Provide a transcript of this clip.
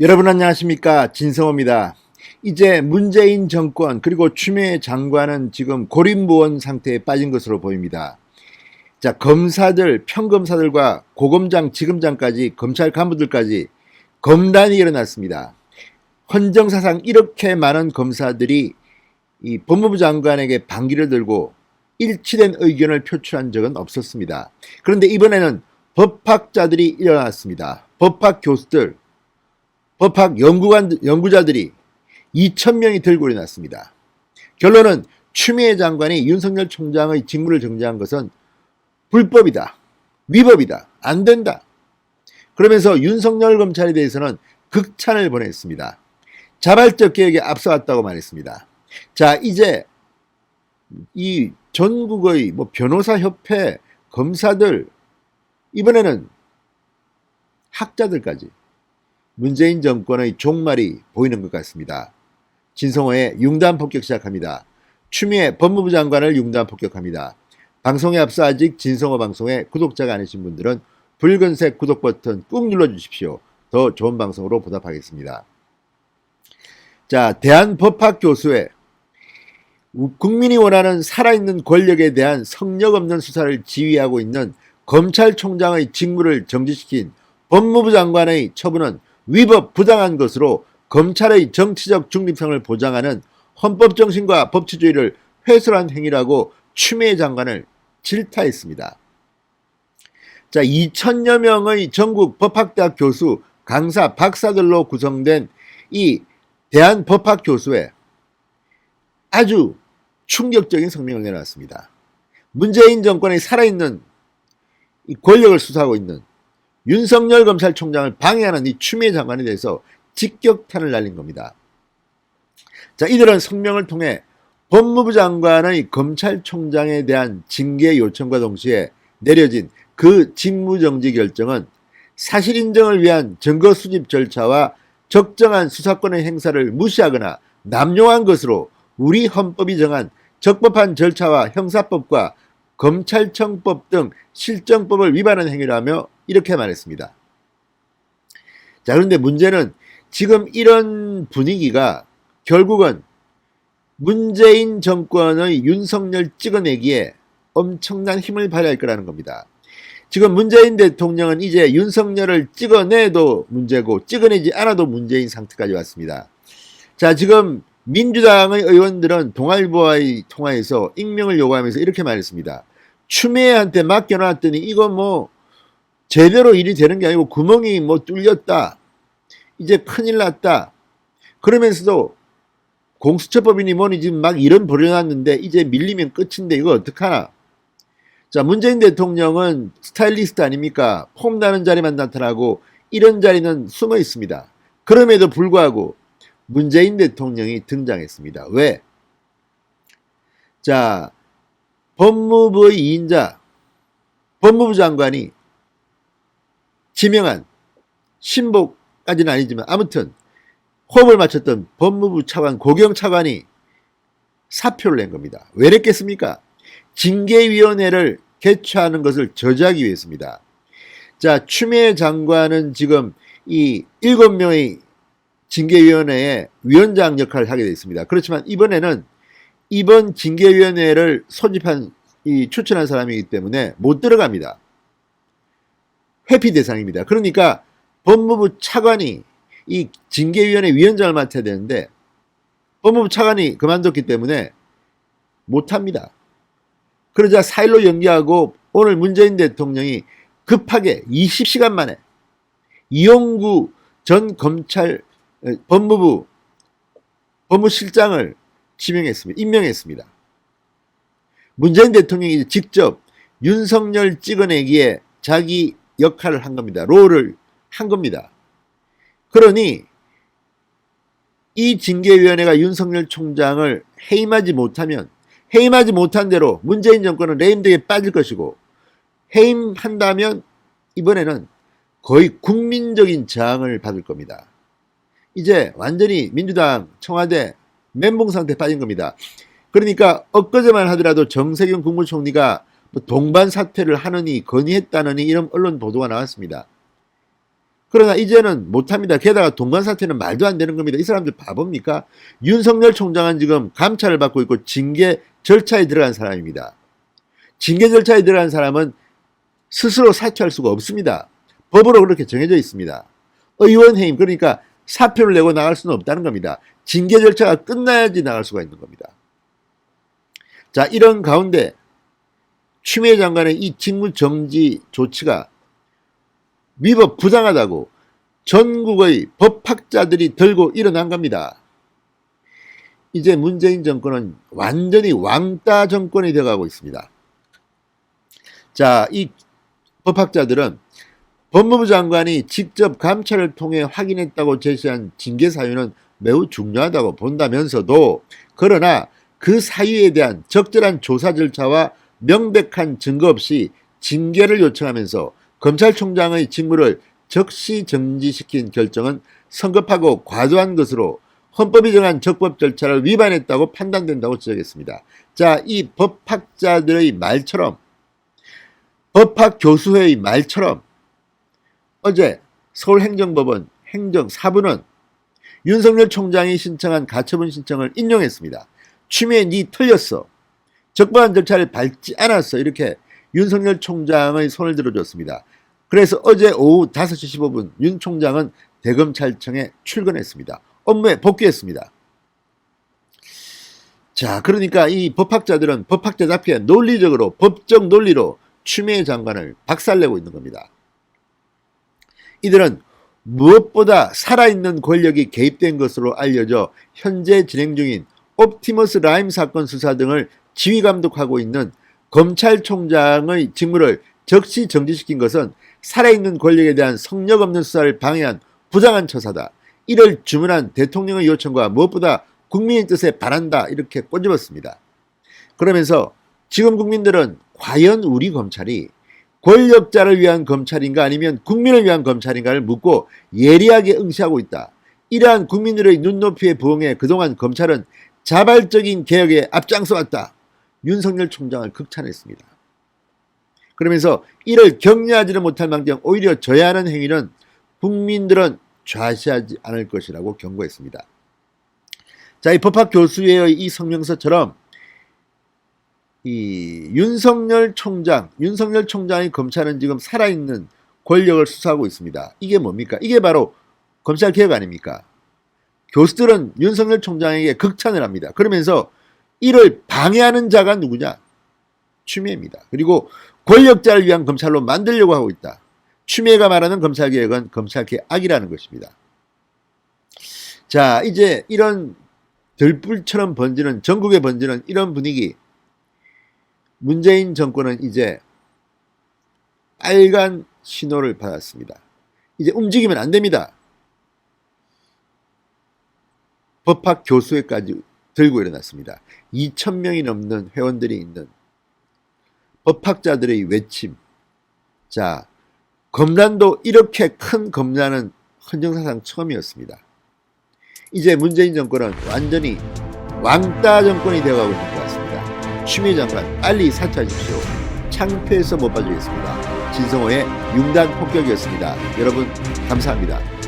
여러분 안녕하십니까, 진성호입니다. 이제 문재인 정권 그리고 추미애 장관은 지금 고립무원 상태에 빠진 것으로 보입니다. 자, 검사들, 평검사들과 고검장, 지검장까지, 검찰 간부들까지 검란이 일어났습니다. 헌정사상 이렇게 많은 검사들이 이 법무부 장관에게 반기를 들고 일치된 의견을 표출한 적은 없었습니다. 그런데 이번에는 법학자들이 일어났습니다. 법학 교수들, 법학 연구자들이 2,000명이 들고 일어났습니다. 결론은 추미애 장관이 윤석열 총장의 직무를 정지한 것은 불법이다, 위법이다, 안 된다. 그러면서 윤석열 검찰에 대해서는 극찬을 보냈습니다. 자발적 개혁에 앞서왔다고 말했습니다. 자, 이제 이 전국의 변호사협회, 검사들, 이번에는 학자들까지 문재인 정권의 종말이 보이는 것 같습니다. 진성호의 융단 폭격 시작합니다. 추미애 법무부 장관을 융단 폭격합니다. 방송에 앞서 아직 진성호 방송에 구독자가 아니신 분들은 붉은색 구독 버튼 꾹 눌러주십시오. 더 좋은 방송으로 보답하겠습니다. 자, 대한법학교수회, 국민이 원하는 살아있는 권력에 대한 성역 없는 수사를 지휘하고 있는 검찰총장의 직무를 정지시킨 법무부 장관의 처분은 위법 부당한 것으로 검찰의 정치적 중립성을 보장하는 헌법 정신과 법치주의를 훼손한 행위라고 추미애 장관을 질타했습니다. 자, 2,000여 명의 전국 법학대학 교수, 강사, 박사들로 구성된 이 대한법학교수회 아주 충격적인 성명을 내놨습니다. 문재인 정권의 살아있는 이 권력을 수사하고 있는 윤석열 검찰총장을 방해하는 이 추미애 장관에 대해서 직격탄을 날린 겁니다. 자, 이들은 성명을 통해 법무부 장관의 검찰총장에 대한 징계 요청과 동시에 내려진 그 직무정지 결정은 사실 인정을 위한 증거 수집 절차와 적정한 수사권의 행사를 무시하거나 남용한 것으로 우리 헌법이 정한 적법한 절차와 형사법과 검찰청법 등 실정법을 위반한 행위라며 이렇게 말했습니다. 자, 그런데 문제는 지금 이런 분위기가 결국은 문재인 정권의 윤석열 찍어내기에 엄청난 힘을 발휘할 거라는 겁니다. 지금 문재인 대통령은 이제 윤석열을 찍어내도 문제고 찍어내지 않아도 문제인 상태까지 왔습니다. 자, 지금 민주당의 의원들은 동아일보와의 통화에서 익명을 요구하면서 이렇게 말했습니다. 추미애한테 맡겨놨더니 이거 제대로 일이 되는 게 아니고 구멍이 뚫렸다. 이제 큰일 났다. 그러면서도 공수처법이니 뭐니 지금 막 이런 벌여놨는데 이제 밀리면 끝인데 이거 어떡하나. 자, 문재인 대통령은 스타일리스트 아닙니까? 폼 나는 자리만 나타나고 이런 자리는 숨어 있습니다. 그럼에도 불구하고 문재인 대통령이 등장했습니다. 왜? 자, 법무부의 2인자, 법무부 장관이 지명한, 신복까지는 아니지만 아무튼 호흡을 맞췄던 법무부 차관, 고경 차관이 사표를 낸 겁니다. 왜 냈겠습니까? 징계위원회를 개최하는 것을 저지하기 위해서입니다. 자, 추미애 장관은 지금 이 7명의 징계위원회의 위원장 역할을 하게 되어 있습니다. 그렇지만 이번에는 이번 징계위원회를 추천한 사람이기 때문에 못 들어갑니다. 회피 대상입니다. 그러니까 법무부 차관이 이 징계위원회 위원장을 맡아야 되는데 법무부 차관이 그만뒀기 때문에 못합니다. 그러자 4일로 연기하고 오늘 문재인 대통령이 급하게 20시간 만에 이용구 전 법무실장을 임명했습니다. 문재인 대통령이 직접 윤석열 찍어내기에 자기 역할을 한 겁니다. 롤을 한 겁니다. 그러니 이 징계위원회가 윤석열 총장을 해임하지 못한 대로 문재인 정권은 레임덕에 빠질 것이고, 해임한다면 이번에는 거의 국민적인 저항을 받을 겁니다. 이제 완전히 민주당, 청와대 멘붕 상태에 빠진 겁니다. 그러니까 엊그제만 하더라도 정세균 국무총리가 동반 사퇴를 하느니 건의했다느니 이런 언론 보도가 나왔습니다. 그러나 이제는 못합니다. 게다가 동반 사퇴는 말도 안 되는 겁니다. 이 사람들 바보입니까? 윤석열 총장은 지금 감찰을 받고 있고 징계 절차에 들어간 사람입니다. 징계 절차에 들어간 사람은 스스로 사퇴할 수가 없습니다. 법으로 그렇게 정해져 있습니다. 의원 해임, 그러니까 사표를 내고 나갈 수는 없다는 겁니다. 징계 절차가 끝나야지 나갈 수가 있는 겁니다. 자, 이런 가운데 추미애 장관의 이 직무 정지 조치가 위법 부당하다고 전국의 법학자들이 들고 일어난 겁니다. 이제 문재인 정권은 완전히 왕따 정권이 되어가고 있습니다. 자, 이 법학자들은 법무부 장관이 직접 감찰을 통해 확인했다고 제시한 징계 사유는 매우 중요하다고 본다면서도, 그러나 그 사유에 대한 적절한 조사 절차와 명백한 증거 없이 징계를 요청하면서 검찰총장의 직무를 즉시 정지시킨 결정은 성급하고 과도한 것으로 헌법이 정한 적법 절차를 위반했다고 판단된다고 지적했습니다. 자, 이 법학자들의 말처럼, 법학 교수회의 말처럼 어제 서울행정법원 행정사부는 윤석열 총장이 신청한 가처분 신청을 인용했습니다. 추미애 니 틀렸어. 적법한 절차를 밟지 않았어. 이렇게 윤석열 총장의 손을 들어줬습니다. 그래서 어제 오후 5시 15분 윤 총장은 대검찰청에 출근했습니다. 업무에 복귀했습니다. 자, 그러니까 이 법학자들은 법학자답게 논리적으로, 법적 논리로 추미애 장관을 박살내고 있는 겁니다. 이들은 무엇보다 살아있는 권력이 개입된 것으로 알려져 현재 진행 중인 옵티머스 라임 사건 수사 등을 지휘 감독하고 있는 검찰총장의 직무를 즉시 정지시킨 것은 살아있는 권력에 대한 성역 없는 수사를 방해한 부당한 처사다. 이를 주문한 대통령의 요청과 무엇보다 국민의 뜻에 반한다. 이렇게 꼬집었습니다. 그러면서 지금 국민들은 과연 우리 검찰이 권력자를 위한 검찰인가 아니면 국민을 위한 검찰인가를 묻고 예리하게 응시하고 있다. 이러한 국민들의 눈높이에 부응해 그동안 검찰은 자발적인 개혁에 앞장서 왔다. 윤석열 총장을 극찬했습니다. 그러면서 이를 격려하지는 못할 망정 오히려 져야 하는 행위는 국민들은 좌시하지 않을 것이라고 경고했습니다. 자, 이 법학 교수회의 이 성명서처럼 이 윤석열 총장의 검찰은 지금 살아있는 권력을 수사하고 있습니다. 이게 뭡니까? 이게 바로 검찰개혁 아닙니까? 교수들은 윤석열 총장에게 극찬을 합니다. 그러면서 이를 방해하는 자가 누구냐? 추미애입니다. 그리고 권력자를 위한 검찰로 만들려고 하고 있다. 추미애가 말하는 검찰개혁은 검찰개악이라는 것입니다. 자, 이제 이런 들불처럼 번지는, 전국에 번지는 이런 분위기, 문재인 정권은 이제 빨간 신호를 받았습니다. 이제 움직이면 안 됩니다. 법학 교수회까지 들고 일어났습니다. 2,000명이 넘는 회원들이 있는 법학자들의 외침. 자, 검란도 이렇게 큰 검란은 헌정사상 처음이었습니다. 이제 문재인 정권은 완전히 왕따 정권이 되어가고 있는 것 같습니다. 추미애 장관 빨리 사퇴하십시오. 창피해서 못 봐주겠습니다. 진성호의 융단 폭격이었습니다. 여러분 감사합니다.